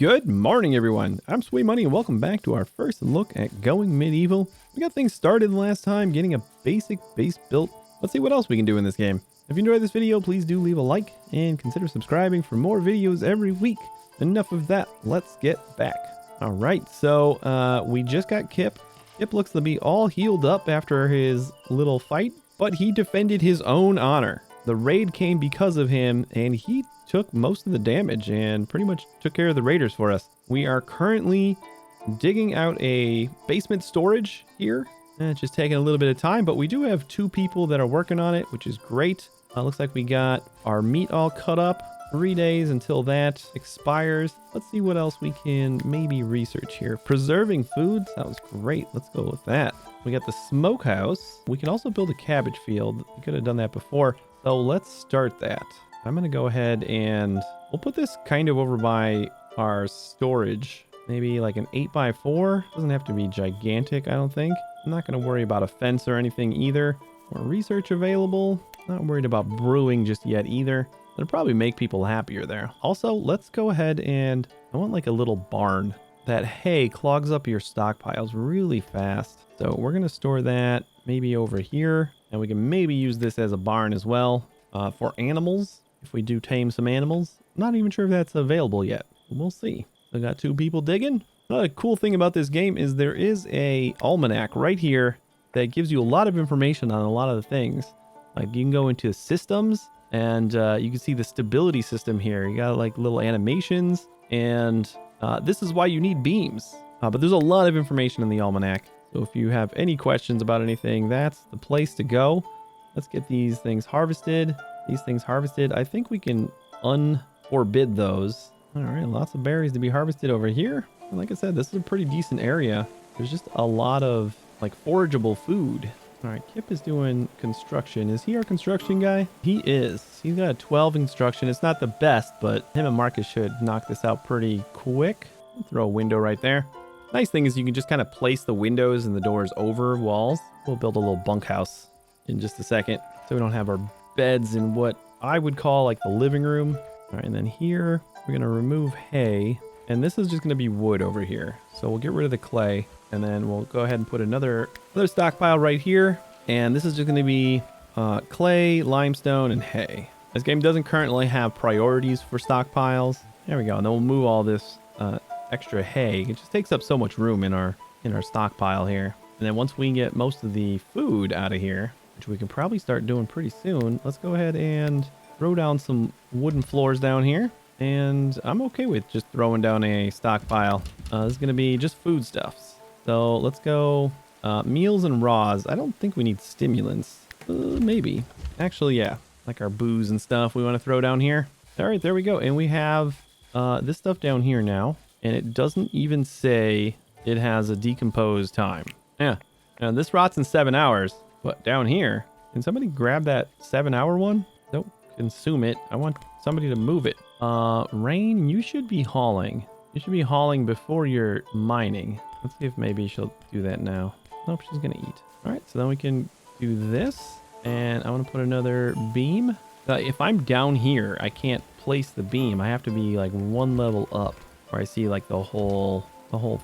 Good morning, everyone. I'm Sweet Money, and welcome back to our first look at Going Medieval. We got things started last time, getting a basic base built. Let's see what else we can do in this game. If you enjoyed this video, please do leave a like and consider subscribing for more videos every week. Enough of that. Let's get back. All right, so we just got Kip. Kip looks to be all healed up after his little fight, but he defended his own honor. The raid came because of him, and he took most of the damage and pretty much took care of the raiders for us. We are currently digging out a basement storage here. It's just taking a little bit of time, but we do have 2 people that are working on it, which is great. Looks like we got our meat all cut up. 3 days until that expires. Let's see what else we can maybe research here. Preserving food sounds great. Let's go with that. We got the smokehouse. We can also build a cabbage field. We could have done that before. So let's start that. I'm going to go ahead and we'll put this kind of over by our storage. Maybe like an 8x4. Doesn't have to be gigantic, I don't think. I'm not going to worry about a fence or anything either. More research available. Not worried about brewing just yet either. It'll probably make people happier there. Also, let's go ahead and I want like a little barn. That hay clogs up your stockpiles really fast. So we're going to store that maybe over here. And we can maybe use this as a barn as well for animals. If we do tame some animals. I'm not even sure if that's available yet. We'll see. We got 2 people digging. Another cool thing about this game is there is a almanac right here that gives you a lot of information on a lot of the things. Like you can go into systems and you can see the stability system here. You got like little animations and this is why you need beams. But there's a lot of information in the almanac. So if you have any questions about anything, that's the place to go. Let's get these things harvested. I think we can unforbid those. All right, lots of berries to be harvested over here. And like I said, this is a pretty decent area. There's just a lot of like forageable food. All right, Kip is doing construction. Is he our construction guy? He is. He's got a 12 construction. It's not the best, but him and Marcus should knock this out pretty quick. Throw a window right there. Nice thing is you can just kind of place the windows and the doors over walls. We'll build a little bunkhouse in just a second so we don't have our beds in what I would call like the living room. All right, and then here we're going to remove hay. And this is just going to be wood over here. So we'll get rid of the clay. And then we'll go ahead and put another stockpile right here. And this is just going to be clay, limestone, and hay. This game doesn't currently have priorities for stockpiles. There we go. And then we'll move all this extra hay. It just takes up so much room in our stockpile here. And then once we get most of the food out of here, which we can probably start doing pretty soon, let's go ahead and throw down some wooden floors down here. And I'm okay with just throwing down a stockpile. This is going to be just foodstuffs. So let's go meals and raws. I don't think we need stimulants. Maybe. Actually, yeah. Like our booze and stuff we want to throw down here. All right, there we go. And we have this stuff down here now. And it doesn't even say it has a decomposed time. Yeah. Now this rots in 7 hours. But down here, can somebody grab that 7-hour one? Don't consume it. I want somebody to move it. Rain, you should be hauling. You should be hauling before you're mining. Let's see if maybe she'll do that now. Nope, she's gonna eat. All right, so then we can do this. And I want to put another beam. If I'm down here, I can't place the beam. I have to be like 1 level up where I see like the whole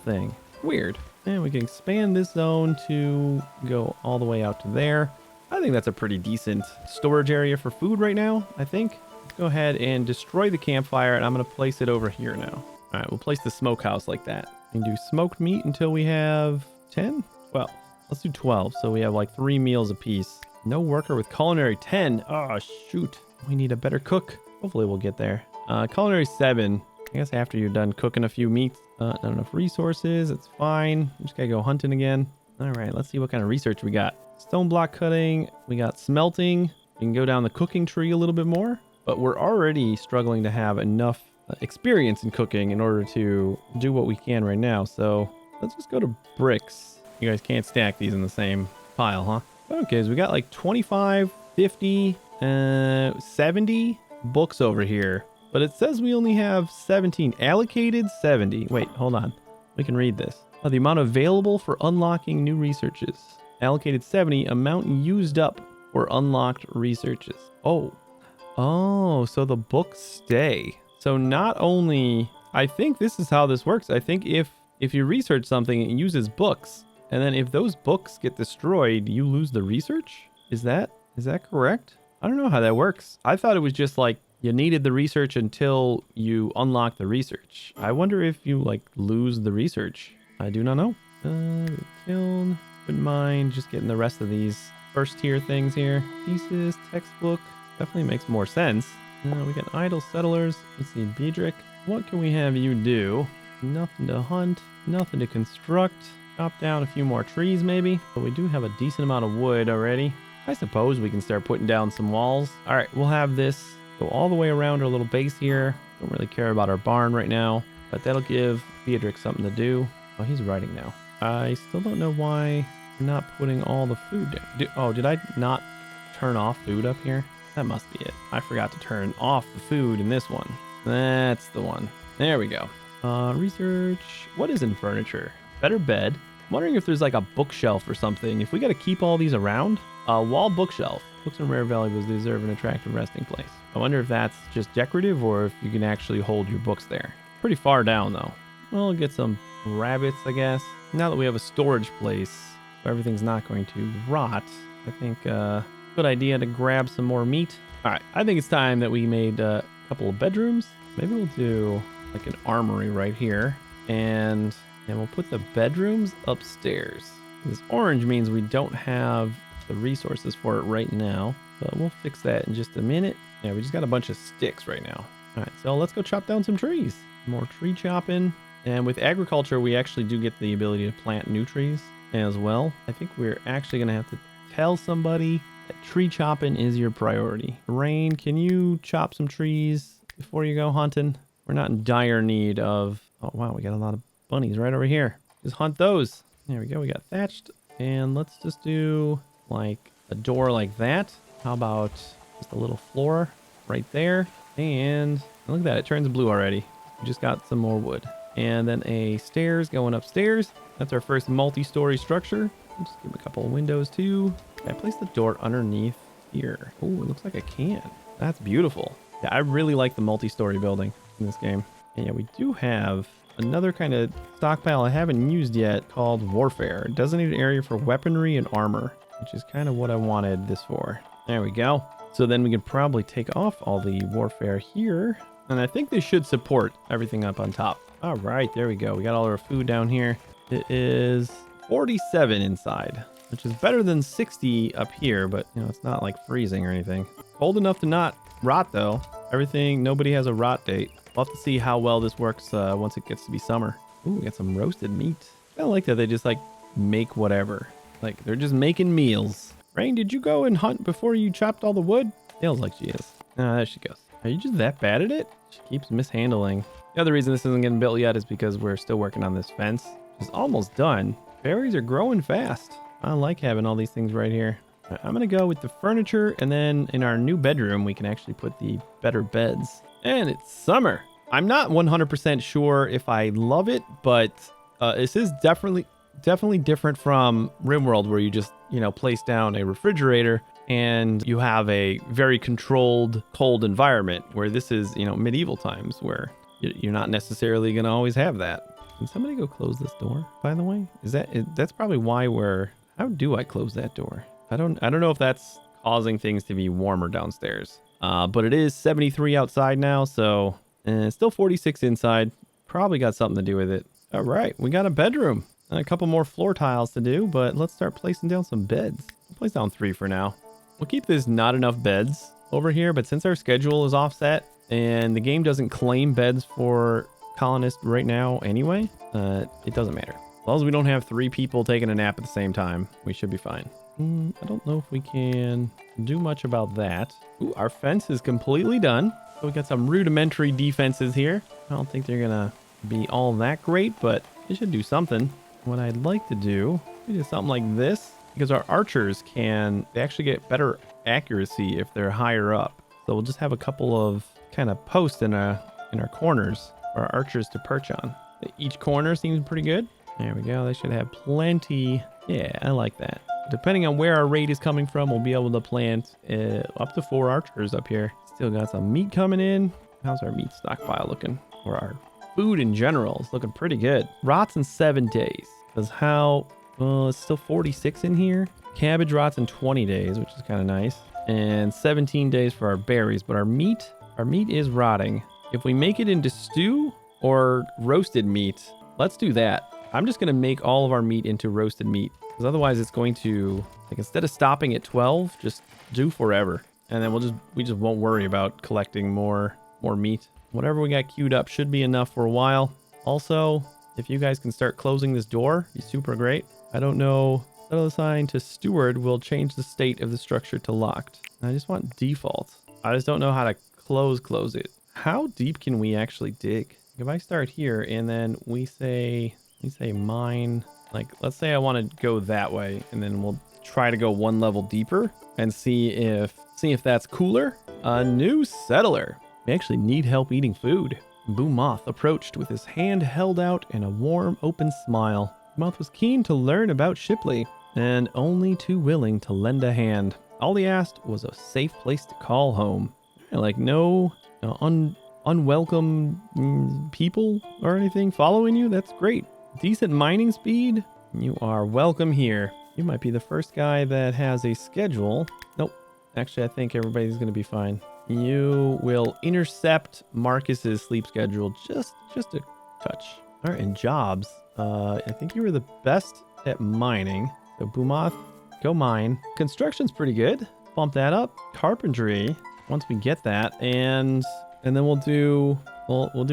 thing. Weird. And we can expand this zone to go all the way out to there. I think that's a pretty decent storage area for food right now, I think. Let's go ahead and destroy the campfire, and I'm going to place it over here now. All right, we'll place the smokehouse like that. We can do smoked meat until we have 10? 12. Let's do 12, so we have like 3 meals apiece. No worker with culinary 10. Oh, shoot. We need a better cook. Hopefully we'll get there. Culinary 7. I guess after you're done cooking a few meats. Not enough resources. It's fine. We just gotta go hunting again. All right, let's see what kind of research we got. Stone block cutting. We got smelting. We can go down the cooking tree a little bit more. But we're already struggling to have enough experience in cooking in order to do what we can right now. So let's just go to bricks. You guys can't stack these in the same pile, huh? Okay, so we got like 25, 50, 70 books over here. But it says we only have 17. Allocated 70. Wait, hold on. We can read this. The amount available for unlocking new researches. Allocated 70. Amount used up for unlocked researches. Oh, so the books stay. So not only I think this is how this works. I think if you research something, it uses books. And then if those books get destroyed, you lose the research? Is that correct? I don't know how that works. I thought it was just like you needed the research until you unlock the research. I wonder if you like lose the research. I do not know. Killed. Wouldn't mind just getting the rest of these first tier things here. Thesis, textbook. Definitely makes more sense. We got idle settlers. Let's see, Beedrick. What can we have you do? Nothing to hunt. Nothing to construct. Chop down a few more trees maybe. But we do have a decent amount of wood already. I suppose we can start putting down some walls. All right, we'll have this go all the way around our little base here. Don't really care about our barn right now, but that'll give Beedrick something to do. Oh, he's writing now. I still don't know why I'm not putting all the food down. Did I not turn off food up here? That must be it. I forgot to turn off the food in this one. That's the one. There we go. Research. What is in furniture? Better bed. I'm wondering if there's like a bookshelf or something. If we got to keep all these around. Wall bookshelf. Books and rare valuables deserve an attractive resting place. I wonder if that's just decorative or if you can actually hold your books there. Pretty far down though. We'll get some rabbits, I guess. Now that we have a storage place, so everything's not going to rot, I think good idea to grab some more meat. All right, I think it's time that we made a couple of bedrooms. Maybe we'll do like an armory right here, and we'll put the bedrooms upstairs. This orange means we don't have the resources for it right now, but we'll fix that in just a minute. Yeah, we just got a bunch of sticks right now. All right, so let's go chop down some trees. More tree chopping. And with agriculture, we actually do get the ability to plant new trees as well. I think we're actually going to have to tell somebody that tree chopping is your priority. Rain, can you chop some trees before you go hunting? We're not in dire need of... Oh, wow, we got a lot of bunnies right over here. Just hunt those. There we go. We got thatched. And let's just do like a door like that. How about just a little floor right there? And look at that. It turns blue already. We just got some more wood. And then a stairs going upstairs. That's our first multi-story structure. Just give it a couple of windows too. I placed the door underneath here. Oh, it looks like a can. That's beautiful. Yeah, I really like the multi-story building in this game. And yeah, we do have another kind of stockpile I haven't used yet called Warfare. Designated area for weaponry and armor, which is kind of what I wanted this for. There we go. So then we could probably take off all the Warfare here. And I think they should support everything up on top. All right, there we go. We got all our food down here. It is 47 inside, which is better than 60 up here, but you know, it's not like freezing or anything. Cold enough to not rot though. Everything, nobody has a rot date. We'll have to see how well this works once it gets to be summer. Ooh, we got some roasted meat. I like that they just like make whatever. Like they're just making meals. Rain, did you go and hunt before you chopped all the wood? Feels like she is. Ah, there she goes. Are you just that bad at it? She keeps mishandling. The other reason this isn't getting built yet is because we're still working on this fence. It's almost done. Berries are growing fast. I like having all these things right here. I'm going to go with the furniture, and then in our new bedroom, we can actually put the better beds. And it's summer. I'm not 100% sure if I love it, but this is definitely different from RimWorld, where you just, you know, place down a refrigerator and you have a very controlled cold environment, where this is, you know, medieval times where you're not necessarily going to always have that. Can somebody go close this door, by the way? That's probably why how do I close that door? I don't know if that's causing things to be warmer downstairs. But it is 73 outside now, so it's still 46 inside. Probably got something to do with it. All right, we got a bedroom and a couple more floor tiles to do, but let's start placing down some beds. I'll place down 3 for now. We'll keep this not enough beds over here, but since our schedule is offset and the game doesn't claim beds for colonists right now anyway, it doesn't matter. As long as we don't have 3 people taking a nap at the same time, we should be fine. I don't know if we can do much about that. Ooh, our fence is completely done. So we got some rudimentary defenses here. I don't think they're gonna be all that great, but they should do something. What I'd like to do is something like this, because our archers they actually get better accuracy if they're higher up. So we'll just have a couple of kind of posts in our corners for our archers to perch on. Each corner seems pretty good. There we go. They should have plenty. Yeah, I like that. Depending on where our raid is coming from, we'll be able to plant up to 4 archers up here. Still got some meat coming in. How's our meat stockpile looking? Or our food in general is looking pretty good. Rots in 7 days. Because how... Well, it's still 46 in here. Cabbage rots in 20 days, which is kind of nice. And 17 days for our berries. But our meat is rotting. If we make it into stew or roasted meat, let's do that. I'm just going to make all of our meat into roasted meat. Because otherwise it's going to... Like, instead of stopping at 12, just do forever. And then we just won't worry about collecting more meat. Whatever we got queued up should be enough for a while. Also, if you guys can start closing this door, be super great. I don't know. Settle assign to steward will change the state of the structure to locked. I just want default. I just don't know how to close it. How deep can we actually dig? If I start here and then we say mine, like let's say I want to go that way, and then we'll try to go 1 level deeper and see if that's cooler. A new settler. We actually need help eating food. Boomoth approached with his hand held out and a warm, open smile. Boomoth was keen to learn about Shipley and only too willing to lend a hand. All he asked was a safe place to call home. Like no unwelcome people or anything following you. That's great. Decent mining speed. You are welcome here. You might be the first guy that has a schedule. Nope. Actually, I think everybody's going to be fine. You will intercept Marcus's sleep schedule just a touch. All right, and jobs. I think you were the best at mining. So Boomoth, go mine. Construction's pretty good. Bump that up. Carpentry, once we get that, and then we'll do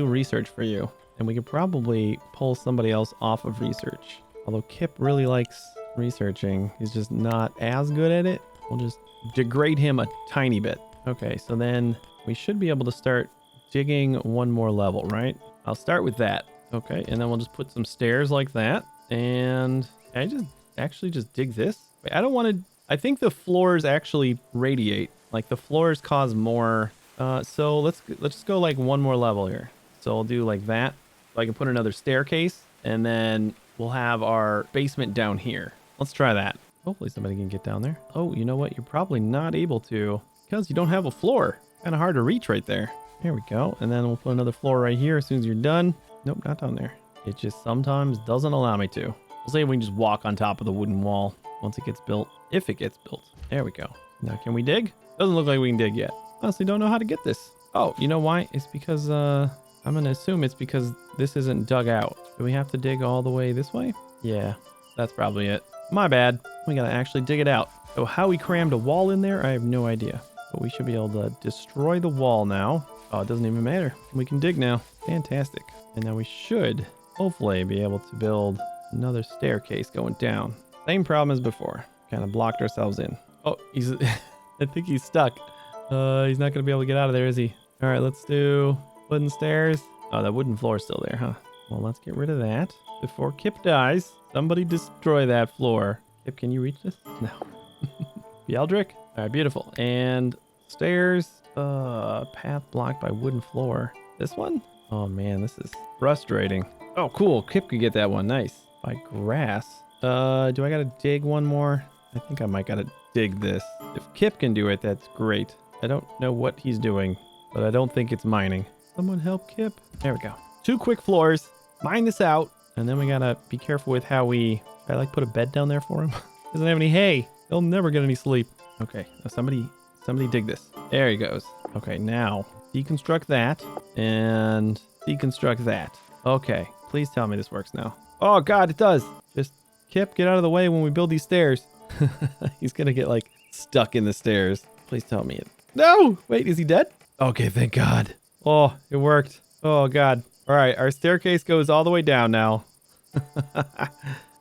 research for you. And we could probably pull somebody else off of research. Although Kip really likes researching. He's just not as good at it. We'll just degrade him a tiny bit. Okay, so then we should be able to start digging 1 more level, right? I'll start with that. Okay, and then we'll just put some stairs like that. And I just dig this. Wait, I don't want to... I think the floors actually radiate. Like the floors cause more... so let's just go like 1 more level here. So I'll do like that. So I can put another staircase. And then we'll have our basement down here. Let's try that. Hopefully somebody can get down there. Oh, you know what? You're probably not able to because you don't have a floor. Kind of hard to reach right there. There we go. And then we'll put another floor right here as soon as you're done. Nope, not down there. It just sometimes doesn't allow me to. We'll say we can just walk on top of the wooden wall once it gets built. If it gets built. There we go. Now can we dig? Doesn't look like we can dig yet. Honestly, don't know how to get this. Oh, you know why? It's because, I'm going to assume it's because this isn't dug out. Do we have to dig all the way this way? Yeah, that's probably it. My bad. We got to actually dig it out. So how we crammed a wall in there, I have no idea. But we should be able to destroy the wall now. Oh, it doesn't even matter. We can dig now. Fantastic. And now we should hopefully be able to build another staircase going down. Same problem as before. Kind of blocked ourselves in. Oh, he's... I think he's stuck. He's not going to be able to get out of there, is he? All right, let's do wooden stairs. Oh, that wooden floor is still there, huh? Well, let's get rid of that. Before Kip dies, somebody destroy that floor. Kip, can you reach this? No. Beldrick? All right, beautiful. And stairs, path blocked by wooden floor. This one? Oh man, this is frustrating. Oh, cool. Kip could get that one. Nice. By grass. Do I got to dig one more? I think I might got to dig this. If Kip can do it, that's great. I don't know what he's doing, but I don't think it's mining. Someone help Kip. There we go. 2 quick floors. Mine this out. And then we got to be careful with how we... I like put a bed down there for him. Doesn't have any hay. He'll never get any sleep. Okay. Now somebody dig this. There he goes. Okay. Now deconstruct that and deconstruct that. Okay. Please tell me this works now. Oh God, it does. Just Kip, get out of the way when we build these stairs. He's going to get like stuck in the stairs. Please tell me it. No! Wait, is he dead? Okay, thank God. Oh, it worked. Oh God. All right, our staircase goes all the way down now.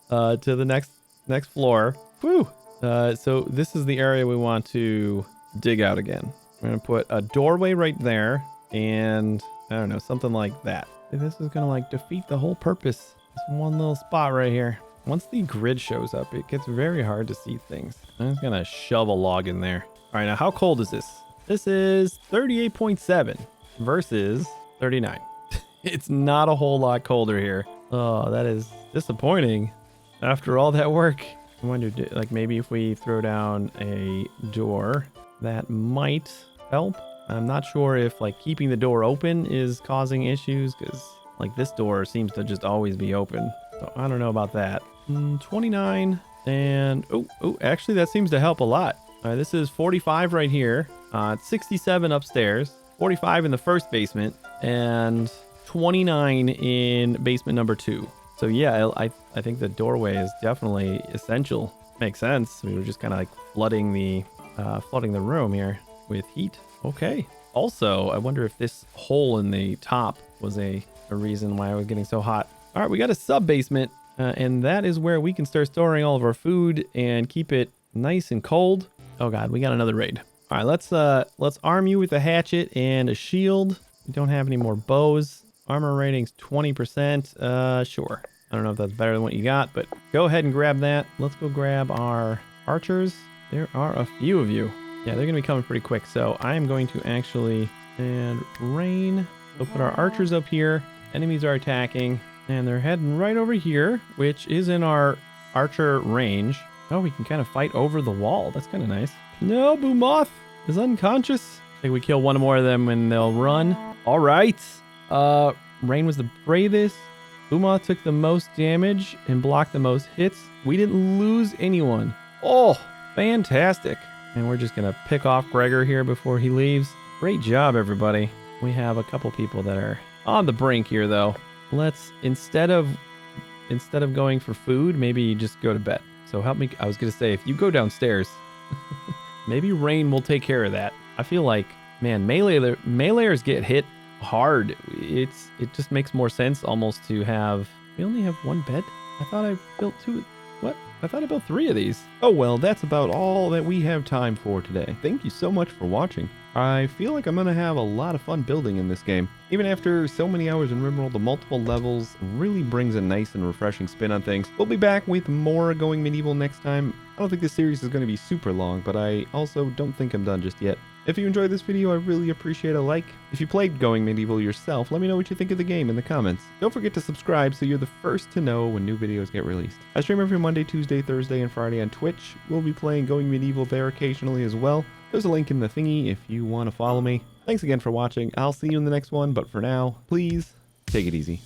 To the next floor. Whew. So this is the area we want to dig out again. We're going to put a doorway right there and I don't know, something like that. This is going to like defeat the whole purpose. This one little spot right here. Once the grid shows up, it gets very hard to see things. I'm just going to shove a log in there. All right, now how cold is this? This is 38.7 versus 39. It's not a whole lot colder here. Oh, that is disappointing after all that work. I wonder, like maybe if we throw down a door, that might help. I'm not sure if like keeping the door open is causing issues because Like this door seems to just always be open. So I don't know about that. 29 and actually that seems to help a lot. All right, this is 45 right here. It's 67 upstairs, 45 in the first basement, and 29 in basement number 2. So yeah, I think the doorway is definitely essential. Makes sense. We were just kind of like flooding the room here with heat. Okay. Also, I wonder if this hole in the top was a reason why I was getting so hot. All right, we got a sub basement, and that is where we can start storing all of our food and keep it nice and cold. Oh God, we got another raid. All right, let's arm you with a hatchet and a shield. We don't have any more bows. Armor rating's 20%. Sure. I don't know if that's better than what you got, but go ahead and grab that. Let's go grab our archers. There are a few of you. Yeah, they're going to be coming pretty quick. So I am going to actually, and rain. We'll put our archers up here. Enemies are attacking, and they're heading right over here, which is in our archer range. Oh, we can kind of fight over the wall. That's kind of nice. No, Boomoth is unconscious. I think we kill one more of them and they'll run. All right. Rain was the bravest. Boomoth took the most damage and blocked the most hits. We didn't lose anyone. Oh, fantastic. And we're just going to pick off Gregor here before he leaves. Great job, everybody. We have a couple people that are on the brink here, though. Let's, instead of going for food, maybe you just go to bed. So help me. I was going to say, if you go downstairs, maybe Rain will take care of that. I feel like, man, meleeers get hit hard. It just makes more sense almost to have. We only have one bed. I thought I built 2. What? I thought I built 3 of these. Oh well, that's about all that we have time for today. Thank you so much for watching. I feel like I'm gonna have a lot of fun building in this game. Even after so many hours in RimWorld, the multiple levels really brings a nice and refreshing spin on things. We'll be back with more Going Medieval next time. I don't think this series is going to be super long, but I also don't think I'm done just yet. If you enjoyed this video, I really appreciate a like. If you played Going Medieval yourself, let me know what you think of the game in the comments. Don't forget to subscribe so you're the first to know when new videos get released. I stream every Monday, Tuesday, Thursday, and Friday on Twitch. We'll be playing Going Medieval there occasionally as well. There's a link in the thingy if you want to follow me. Thanks again for watching. I'll see you in the next one, but for now, please take it easy.